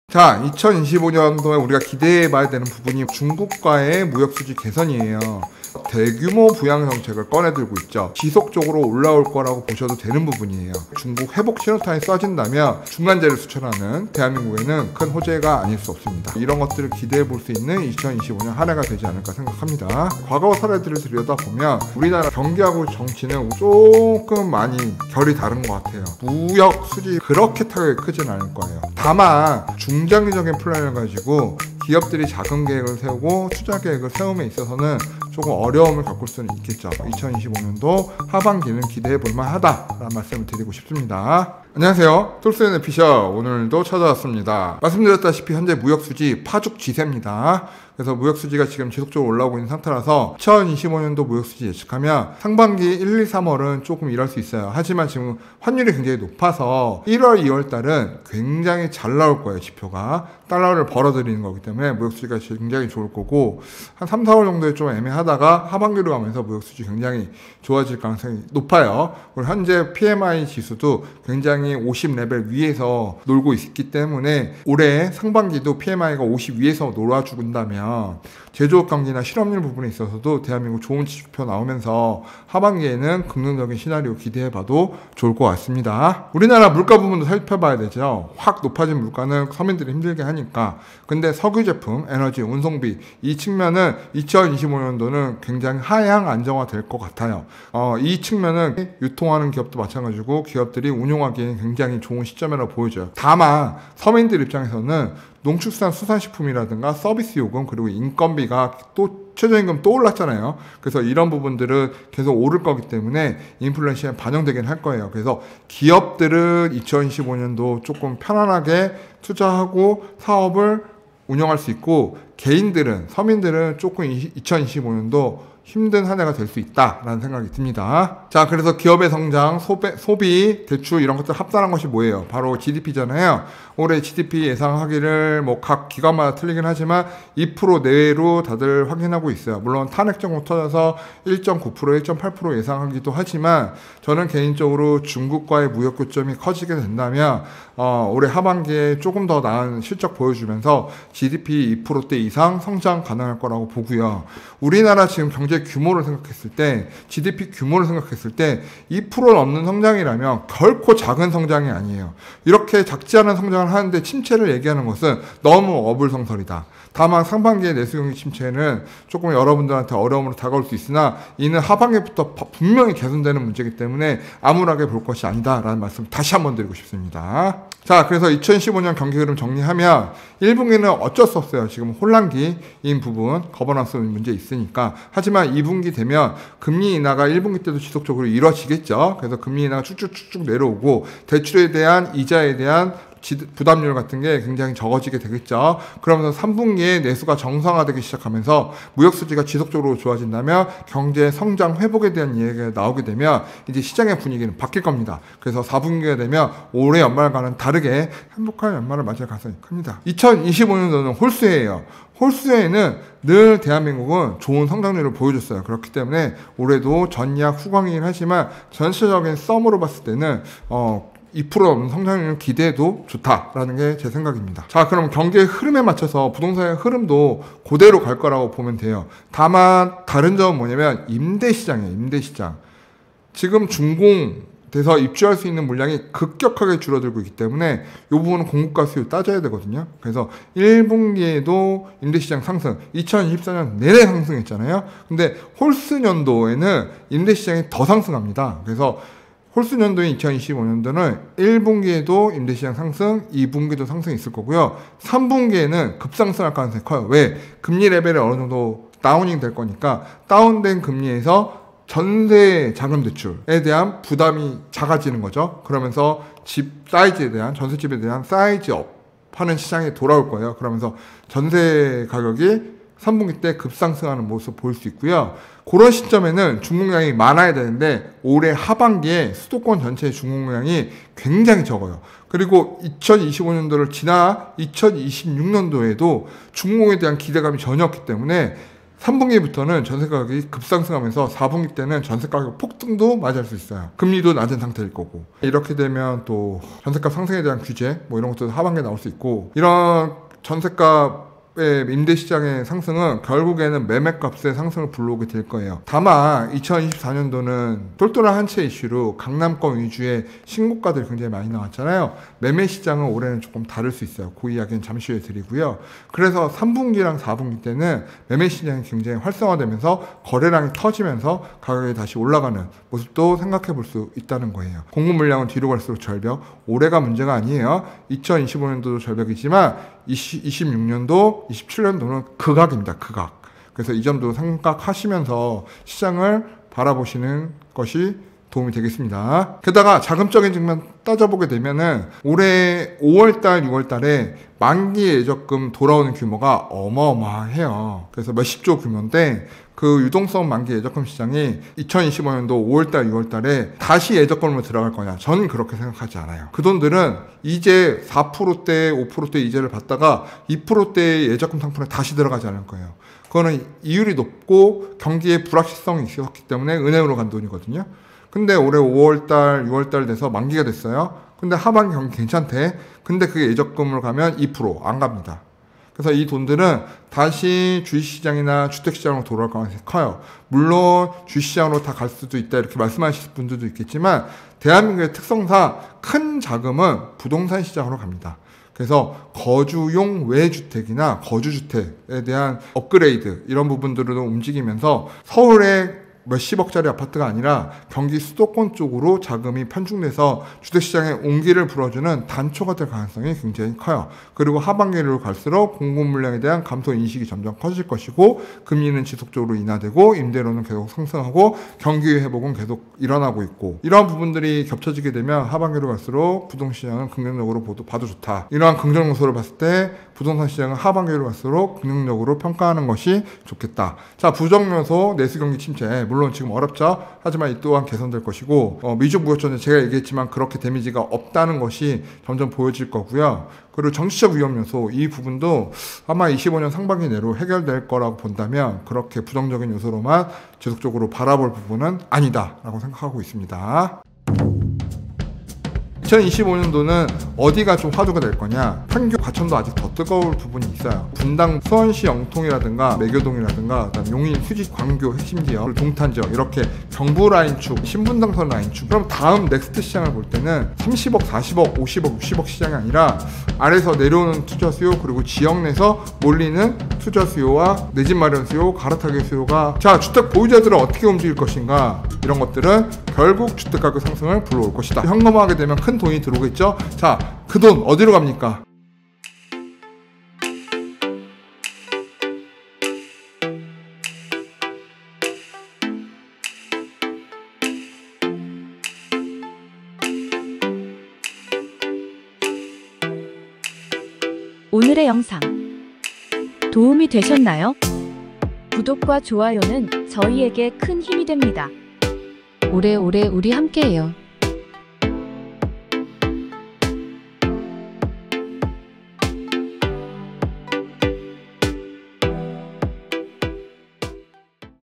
자, 2025년도에 우리가 기대해봐야 되는 부분이 중국과의 무역수지 개선이에요. 대규모 부양 정책을 꺼내들고 있죠. 지속적으로 올라올 거라고 보셔도 되는 부분이에요. 중국 회복 신호탄이 쏴진다면 중간재를 수출하는 대한민국에는 큰 호재가 아닐 수 없습니다. 이런 것들을 기대해 볼 수 있는 2025년 한 해가 되지 않을까 생각합니다. 과거 사례들을 들여다보면 우리나라 경기하고 정치는 조금 많이 결이 다른 것 같아요. 무역 수지 그렇게 타격이 크진 않을 거예요. 다만 중장기적인 플랜을 가지고 기업들이 자금 계획을 세우고 투자 계획을 세움에 있어서는 조금 어려움을 겪을 수는 있겠죠. 2025년도 하반기는 기대해 볼 만하다라는 말씀을 드리고 싶습니다. 안녕하세요. 톨스앤 피셔 오늘도 찾아왔습니다. 말씀드렸다시피 현재 무역수지 파죽지세입니다. 그래서 무역수지가 지금 지속적으로 올라오고 있는 상태라서 2025년도 무역수지 예측하면 상반기 1, 2, 3월은 조금 일할 수 있어요. 하지만 지금 환율이 굉장히 높아서 1월, 2월 달은 굉장히 잘 나올 거예요. 지표가 달러를 벌어들이는 거기 때문에 무역수지가 굉장히 좋을 거고 한 3, 4월 정도에 좀 애매하다가 하반기로 가면서 무역수지 굉장히 좋아질 가능성이 높아요. 그리고 현재 PMI 지수도 굉장히 50 레벨 위에서 놀고 있기 때문에 올해 상반기도 PMI가 50 위에서 놀아준다면 제조업 경기나 실업률 부분에 있어서도 대한민국 좋은 지표 나오면서 하반기에는 긍정적인 시나리오 기대해봐도 좋을 것 같습니다. 우리나라 물가 부분도 살펴봐야 되죠. 확 높아진 물가는 서민들이 힘들게 하니까. 근데 석유 제품, 에너지, 운송비 이 측면은 2025년도는 굉장히 하향 안정화될 것 같아요. 이 측면은 유통하는 기업도 마찬가지고 기업들이 운용하기에 굉장히 좋은 시점이라고 보여져요. 다만 서민들 입장에서는 농축산 수산식품이라든가 서비스 요금 그리고 인건비가 또 최저임금 또 올랐잖아요. 그래서 이런 부분들은 계속 오를 거기 때문에 인플레이션에 반영되긴 할 거예요. 그래서 기업들은 2025년도 조금 편안하게 투자하고 사업을 운영할 수 있고 개인들은 서민들은 조금 2025년도 힘든 한 해가 될 수 있다라는 생각이 듭니다. 자, 그래서 기업의 성장, 소비, 대출 이런 것들 합산한 것이 뭐예요? 바로 GDP잖아요. 올해 GDP 예상하기를 뭐 각 기관마다 틀리긴 하지만 2% 내외로 다들 확인하고 있어요. 물론 탄핵 정부 터져서 1.9%, 1.8% 예상하기도 하지만 저는 개인적으로 중국과의 무역 교점이 커지게 된다면 올해 하반기에 조금 더 나은 실적 보여주면서 GDP 2%대 이상 성장 가능할 거라고 보고요. 우리나라 지금 경제 규모를 생각했을 때 GDP 규모를 생각했을 때 2% 넘는 성장이라면 결코 작은 성장이 아니에요. 이렇게 작지 않은 성장을 하는데 침체를 얘기하는 것은 너무 어불성설이다. 다만 상반기의 내수 경기 침체는 조금 여러분들한테 어려움으로 다가올 수 있으나 이는 하반기부터 분명히 개선되는 문제이기 때문에 암울하게 볼 것이 아니다라는 말씀 다시 한번 드리고 싶습니다. 자, 그래서 2015년 경기 흐름 정리하면 1분기는 어쩔 수 없어요. 지금 혼란기인 부분, 거버넌스 문제 있으니까. 하지만 2분기 되면 금리 인하가 1분기 때도 지속적으로 이루어지겠죠. 그래서 금리 인하가 쭉쭉 내려오고 대출에 대한 이자에 대한 부담률 같은 게 굉장히 적어지게 되겠죠. 그러면서 3분기에 내수가 정상화되기 시작하면서 무역수지가 지속적으로 좋아진다면 경제 성장 회복에 대한 이야기가 나오게 되면 이제 시장의 분위기는 바뀔 겁니다. 그래서 4분기가 되면 올해 연말과는 다르게 행복한 연말을 맞이할 가능성이 큽니다. 2025년도는 홀수해예요. 홀수에는 늘 대한민국은 좋은 성장률을 보여줬어요. 그렇기 때문에 올해도 전약 후광이긴 하지만 전체적인 썸으로 봤을 때는 2% 넘는 성장률 기대도 좋다라는 게 제 생각입니다. 자, 그럼 경기의 흐름에 맞춰서 부동산의 흐름도 그대로 갈 거라고 보면 돼요. 다만 다른 점은 뭐냐면 임대시장이에요. 임대시장. 지금 준공돼서 입주할 수 있는 물량이 급격하게 줄어들고 있기 때문에 이 부분은 공급과 수요 따져야 되거든요. 그래서 1분기에도 임대시장 상승, 2024년 내내 상승했잖아요. 근데 홀수년도에는 임대시장이 더 상승합니다. 그래서 홀수년도인 2025년도는 1분기에도 임대시장 상승, 2분기도 상승이 있을 거고요. 3분기에는 급상승할 가능성이 커요. 왜? 금리 레벨이 어느 정도 다우닝 될 거니까 다운된 금리에서 전세 자금 대출에 대한 부담이 작아지는 거죠. 그러면서 집 사이즈에 대한, 전세집에 대한 사이즈업 하는 시장에 돌아올 거예요. 그러면서 전세 가격이 3분기 때 급상승하는 모습 보일 수 있고요. 그런 시점에는 중공량이 많아야 되는데 올해 하반기에 수도권 전체의 중공량이 굉장히 적어요. 그리고 2025년도를 지나 2026년도에도 중공에 대한 기대감이 전혀 없기 때문에 3분기부터는 전세 가격이 급상승하면서 4분기 때는 전세 가격 폭등도 맞이할 수 있어요. 금리도 낮은 상태일 거고. 이렇게 되면 또 전세값 상승에 대한 규제 뭐 이런 것도 하반기에 나올 수 있고, 이런 전세값 임대시장의 상승은 결국에는 매매값의 상승을 불러오게 될 거예요. 다만 2024년도는 똘똘한 한 채 이슈로 강남권 위주의 신고가들이 굉장히 많이 나왔잖아요. 매매시장은 올해는 조금 다를 수 있어요. 그 이야기는 잠시 후에 드리고요. 그래서 3분기랑 4분기 때는 매매시장이 굉장히 활성화되면서 거래량이 터지면서 가격이 다시 올라가는 모습도 생각해 볼 수 있다는 거예요. 공급 물량은 뒤로 갈수록 절벽, 올해가 문제가 아니에요. 2025년도도 절벽이지만 26년도, 27년도는 극악입니다. 극악. 그래서 이 점도 생각하시면서 시장을 바라보시는 것이 도움이 되겠습니다. 게다가 자금적인 측면 따져보게 되면은 올해 5월달, 6월달에 만기 예적금 돌아오는 규모가 어마어마해요. 그래서 몇십조 규모인데 그 유동성 만기 예적금 시장이 2025년도 5월달, 6월달에 다시 예적금으로 들어갈 거냐? 저는 그렇게 생각하지 않아요. 그 돈들은 이제 4%대, 5%대 이자를 받다가 2%대의 예적금 상품에 다시 들어가지 않을 거예요. 그거는 이율이 높고 경기에 불확실성이 있었기 때문에 은행으로 간 돈이거든요. 근데 올해 5월달, 6월달 돼서 만기가 됐어요. 근데 하반기 경기 괜찮대. 근데 그게 예적금으로 가면 2% 안 갑니다. 그래서 이 돈들은 다시 주식시장이나 주택시장으로 돌아올 가능성이 커요. 물론 주식시장으로 다 갈 수도 있다 이렇게 말씀하실 분들도 있겠지만 대한민국의 특성상 큰 자금은 부동산 시장으로 갑니다. 그래서 거주용 외주택이나 거주주택에 대한 업그레이드 이런 부분들로 움직이면서 서울의 몇십억짜리 아파트가 아니라 경기 수도권 쪽으로 자금이 편중돼서 주택시장의 온기를 불어주는 단초가 될 가능성이 굉장히 커요. 그리고 하반기로 갈수록 공급 물량에 대한 감소 인식이 점점 커질 것이고, 금리는 지속적으로 인하되고 임대료는 계속 상승하고 경기 회복은 계속 일어나고 있고, 이러한 부분들이 겹쳐지게 되면 하반기로 갈수록 부동산시장은 긍정적으로 봐도 좋다. 이러한 긍정 요소를 봤을 때 부동산 시장은 하반기로 갈수록 긍정적으로 평가하는 것이 좋겠다. 자, 부정 요소 내수 경기 침체, 물론 지금 어렵죠. 하지만 이 또한 개선될 것이고, 미중 무역 전쟁 제가 얘기했지만 그렇게 데미지가 없다는 것이 점점 보여질 거고요. 그리고 정치적 위험 요소, 이 부분도 아마 25년 상반기 내로 해결될 거라고 본다면 그렇게 부정적인 요소로만 지속적으로 바라볼 부분은 아니다라고 생각하고 있습니다. 2025년도는 어디가 좀 화두가 될 거냐? 판교 과천도 아직 더 뜨거울 부분이 있어요. 분당 수원시 영통이라든가 매교동이라든가 그다음 용인 수지 광교 핵심 지역, 동탄 지역, 이렇게 경부 라인축, 신분당선 라인축. 그럼 다음 넥스트 시장을 볼 때는 30억, 40억, 50억, 60억 시장이 아니라 아래서 내려오는 투자 수요, 그리고 지역 내에서 몰리는 투자 수요와 내 집 마련 수요, 갈아타기 수요가, 자, 주택 보유자들은 어떻게 움직일 것인가? 이런 것들은 결국 주택가격 상승을 불러올 것이다. 현금화하게 되면 큰 돈이 들어오겠죠. 자, 그 돈 어디로 갑니까? 오늘의 영상 도움이 되셨나요? 구독과 좋아요는 저희에게 큰 힘이 됩니다. 오래오래 우리 함께해요.